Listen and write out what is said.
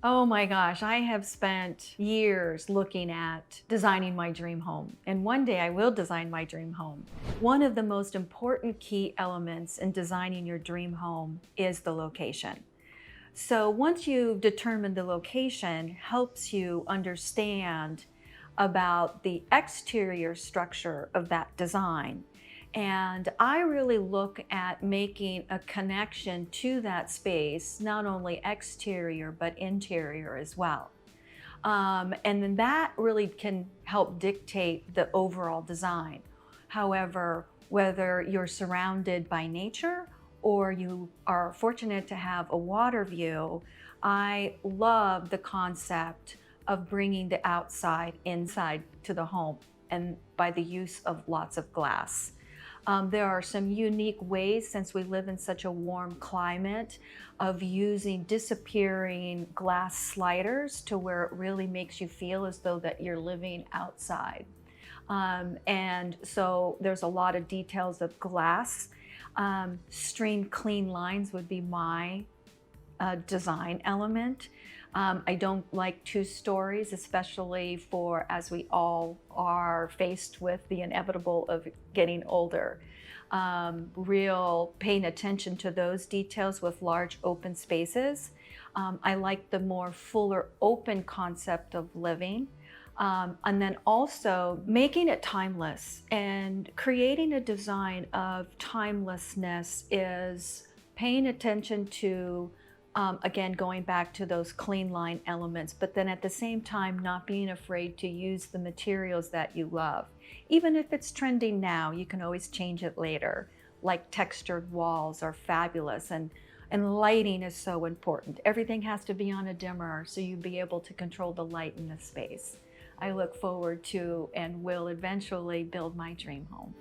Oh my gosh, I have spent years looking at designing my dream home, and one day I will design my dream home. One of the most important key elements in designing your dream home is the location. So once you've determined the location, helps you understand about the exterior structure of that design. And I really look at making a connection to that space, not only exterior, but interior as well. And then that really can help dictate the overall design. However, whether you're surrounded by nature or you are fortunate to have a water view, I love the concept of bringing the outside inside to the home and by the use of lots of glass. There are some unique ways, since we live in such a warm climate, of using disappearing glass sliders to where it really makes you feel as though that you're living outside. And so there's a lot of details of glass. Stream clean lines would be my design element. I don't like two stories, especially for as we all are faced with the inevitable of getting older. Real paying attention to those details with large open spaces. I like the more fuller open concept of living. And then also making it timeless and creating a design of timelessness is paying attention to again, going back to those clean line elements, but then at the same time, not being afraid to use the materials that you love. Even if it's trending now, you can always change it later. Like textured walls are fabulous, and lighting is so important. Everything has to be on a dimmer so you'll be able to control the light in the space. I look forward to and will eventually build my dream home.